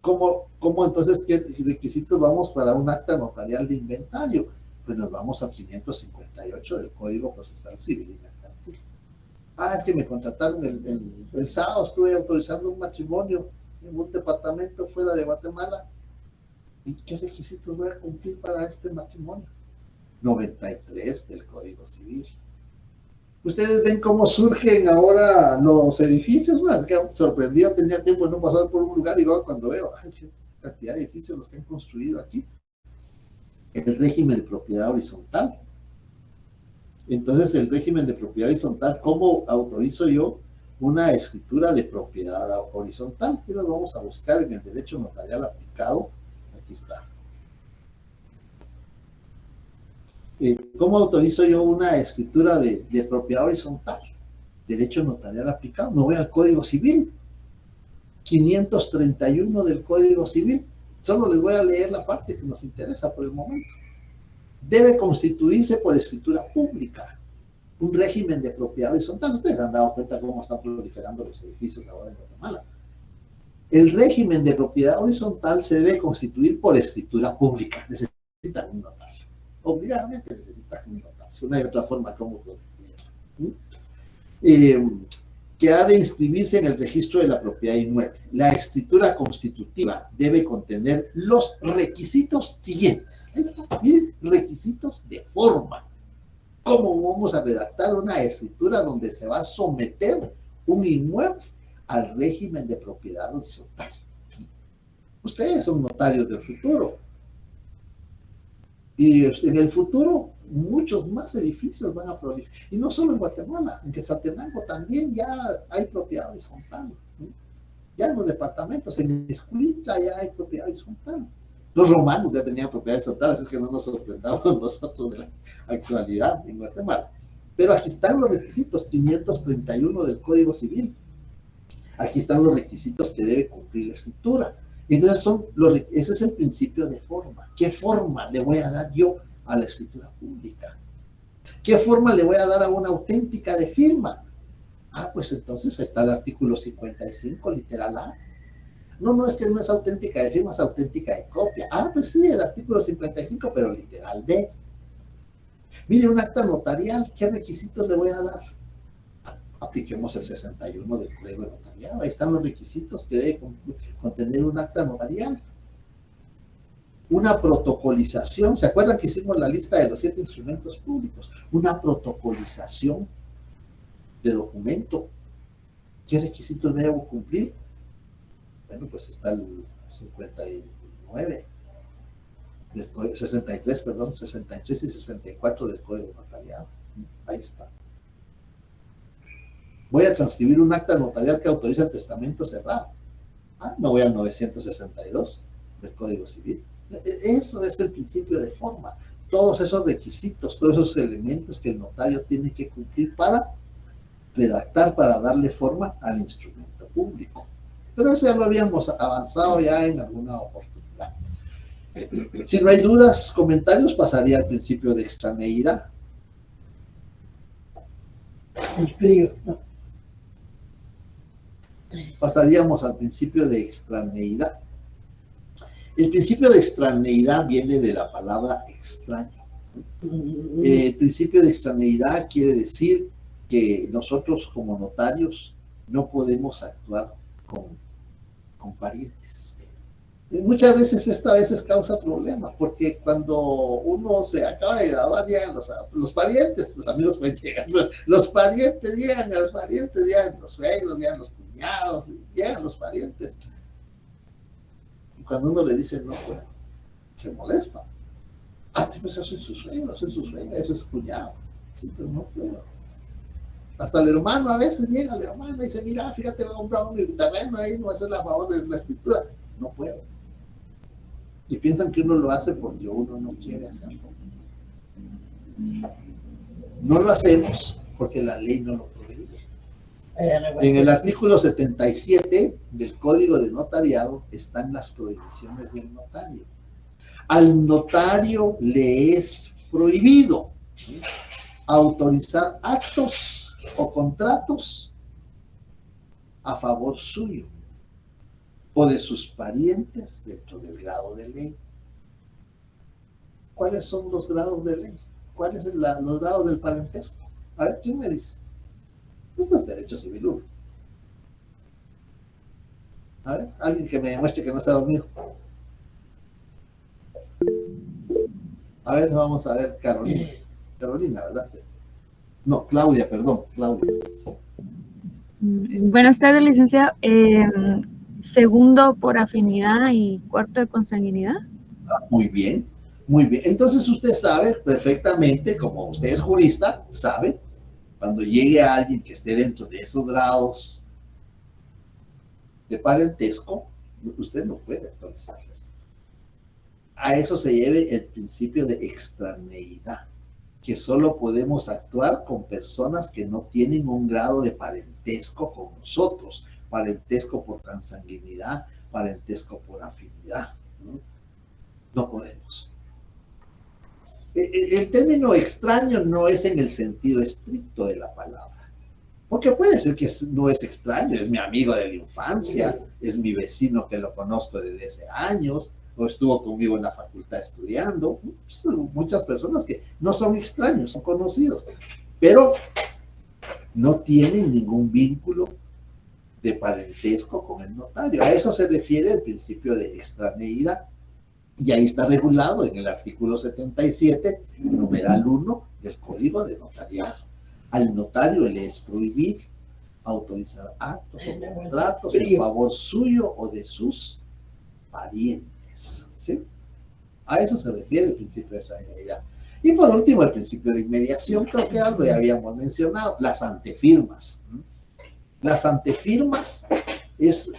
¿Cómo entonces qué requisitos vamos para un acta notarial de inventario? Pues nos vamos al 558 del Código Procesal Civil y Mercantil. Es que me contrataron el sábado, estuve autorizando un matrimonio en un departamento fuera de Guatemala. ¿Y qué requisitos voy a cumplir para este matrimonio? 93 del Código Civil. Ustedes ven cómo surgen ahora los edificios. Bueno, es que sorprendido, tenía tiempo de no pasar por un lugar y luego cuando veo, qué cantidad de edificios los que han construido aquí. El régimen de propiedad horizontal. Entonces, el régimen de propiedad horizontal, ¿cómo autorizo yo una escritura de propiedad horizontal? Aquí lo vamos a buscar en el derecho notarial aplicado. Aquí está. ¿Cómo autorizo yo una escritura de propiedad horizontal? Derecho notarial aplicado. Me voy al Código Civil. 531 del Código Civil. Solo les voy a leer la parte que nos interesa por el momento. Debe constituirse por escritura pública un régimen de propiedad horizontal. Ustedes han dado cuenta cómo están proliferando los edificios ahora en Guatemala. El régimen de propiedad horizontal se debe constituir por escritura pública. Necesitan un notario. Obligadamente necesitan un notario. No hay otra forma como constituirlo. Que ha de inscribirse en el registro de la propiedad inmueble. La escritura constitutiva debe contener los requisitos siguientes. Miren, requisitos de forma. ¿Cómo vamos a redactar una escritura donde se va a someter un inmueble al régimen de propiedad horizontal? Ustedes son notarios del futuro. Y en el futuro muchos más edificios van a proliferar. Y no solo en Guatemala, en Quetzaltenango también ya hay propiedad horizontal. Ya en los departamentos, en Escuintla ya hay propiedad horizontal. Los romanos ya tenían propiedad horizontal, así que no nos sorprendamos nosotros de la actualidad en Guatemala. Pero aquí están los requisitos, 531 del Código Civil. Aquí están los requisitos que debe cumplir la escritura. Entonces ese es el principio de forma. ¿Qué forma le voy a dar yo a la escritura pública? ¿Qué forma le voy a dar a una auténtica de firma? Pues entonces está el artículo 55, literal A. No, es que no es auténtica de firma, es auténtica de copia. Pues sí, el artículo 55, pero literal B. Mire, un acta notarial, ¿qué requisitos le voy a dar? Apliquemos el 61 del Código de Notariado. Ahí están los requisitos que debe contener un acta notarial. Una protocolización. ¿Se acuerdan que hicimos la lista de los 7 instrumentos públicos? Una protocolización de documento. ¿Qué requisitos debo cumplir? Bueno, pues está el 59 del Código, 63 y 64 del Código de Notariado. Ahí está. Voy a transcribir un acta notarial que autoriza el testamento cerrado. Me voy al 962 del Código Civil. Eso es el principio de forma. Todos esos requisitos, todos esos elementos que el notario tiene que cumplir para redactar, para darle forma al instrumento público. Pero eso ya lo habíamos avanzado ya en alguna oportunidad. Si no hay dudas, comentarios, pasaría al principio de extraneidad. El frío, ¿no? Pasaríamos al principio de extraneidad. El principio de extraneidad viene de la palabra extraño. El principio de extraneidad quiere decir que nosotros como notarios no podemos actuar con parientes. Y muchas veces esta veces causa problemas, porque cuando uno se acaba de graduar llegan los parientes, los amigos pueden llegar, los parientes llegan, a los parientes llegan los suegros, llegan los cuñados, llegan los parientes. Y cuando uno le dice no puedo, se molesta. Ah, sí, pues yo soy su suegro, soy su suegra, eso es su cuñado. Sí, pero no puedo. Hasta el hermano a veces llega, el hermano y dice, mira, fíjate, voy a comprar mi terreno ahí, no voy a hacer la favor de la escritura. No puedo. Y piensan que uno lo hace porque uno no quiere hacerlo. No lo hacemos porque la ley no lo prohíbe. En el artículo 77 del Código de Notariado están las prohibiciones del notario. Al notario le es prohibido autorizar actos o contratos a favor suyo o de sus parientes dentro del grado de ley. ¿Cuáles son los grados de ley? ¿Cuáles son los grados del parentesco? A ver, ¿quién me dice? Eso es derecho civil 1. A ver, alguien que me demuestre que no está dormido. A ver, vamos a ver, Carolina. Carolina, ¿verdad? Sí. No, Claudia, perdón, Claudia. Buenas tardes, licenciado. Segundo por afinidad y cuarto de consanguinidad. Muy bien, muy bien. Entonces usted sabe perfectamente, como usted es jurista, sabe, cuando llegue a alguien que esté dentro de esos grados de parentesco, usted no puede autorizarles. A eso se lleve el principio de extraneidad, que solo podemos actuar con personas que no tienen un grado de parentesco con nosotros, parentesco por consanguinidad, parentesco por afinidad. No podemos. El término extraño no es en el sentido estricto de la palabra, porque puede ser que no es extraño, es mi amigo de la infancia, es mi vecino que lo conozco desde hace años, o estuvo conmigo en la facultad estudiando. Muchas personas que no son extraños, son conocidos, pero no tienen ningún vínculo de parentesco con el notario. A eso se refiere el principio de extraneidad. Y ahí está regulado en el artículo 77, numeral 1 del Código de Notariado. Al notario le es prohibido autorizar actos o contratos en favor suyo o de sus parientes. ¿Sí? A eso se refiere el principio de extraneidad. Y por último, el principio de inmediación, creo que algo ya habíamos mencionado, las antefirmas. Las antefirmas es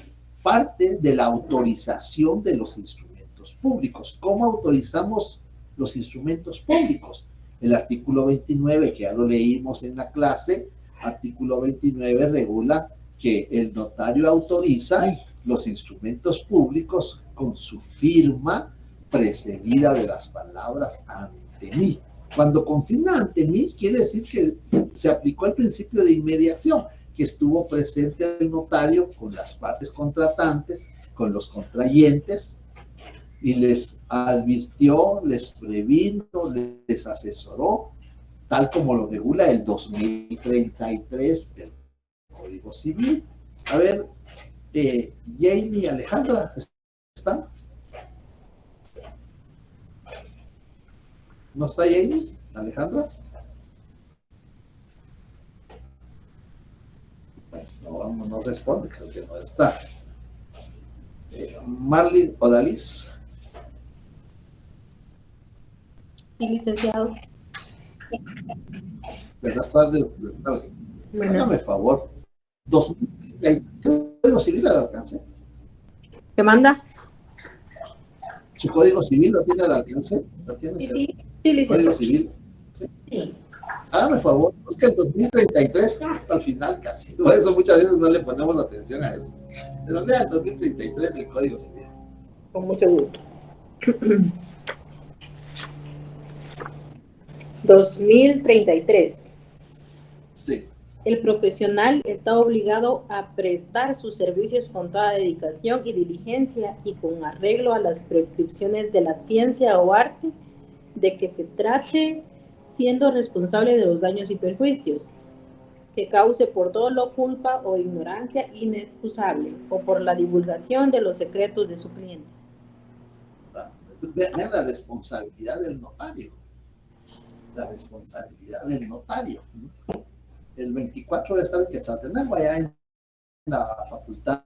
parte de la autorización de los instrumentos públicos. ¿Cómo autorizamos los instrumentos públicos? El artículo 29, que ya lo leímos en la clase, artículo 29 regula que el notario autoriza los instrumentos públicos con su firma precedida de las palabras ante mí. Cuando consigna ante mí, quiere decir que se aplicó el principio de inmediación, que estuvo presente el notario con las partes contratantes, con los contrayentes, y les advirtió, les previno, les asesoró, tal como lo regula el 2033 del Código Civil. A ver, Jamie, Alejandra, ¿están? ¿No está Jamie? ¿Alejandra? Bueno, no responde, creo que no está. Marlene Odalis. Sí, licenciado. Buenas tardes, Marlene. Hágame favor. 2033, ¿Código Civil al alcance? ¿Qué manda? ¿Su Código Civil lo tiene al alcance? ¿Lo tiene? Sí, licenciado. ¿Código Civil? Sí. Sí. Hágame favor, es que el 2033 hasta el final casi, por eso muchas veces no le ponemos atención a eso. Pero lea el 2033 del Código Civil. Con mucho gusto. 2033. Sí. El profesional está obligado a prestar sus servicios con toda dedicación y diligencia y con arreglo a las prescripciones de la ciencia o arte de que se trate, siendo responsable de los daños y perjuicios. que cause por dolo, culpa o ignorancia inexcusable o por la divulgación de los secretos de su cliente. Vean la responsabilidad del notario. La responsabilidad del notario. El 24 de estar en Quetzaltenango, allá en la facultad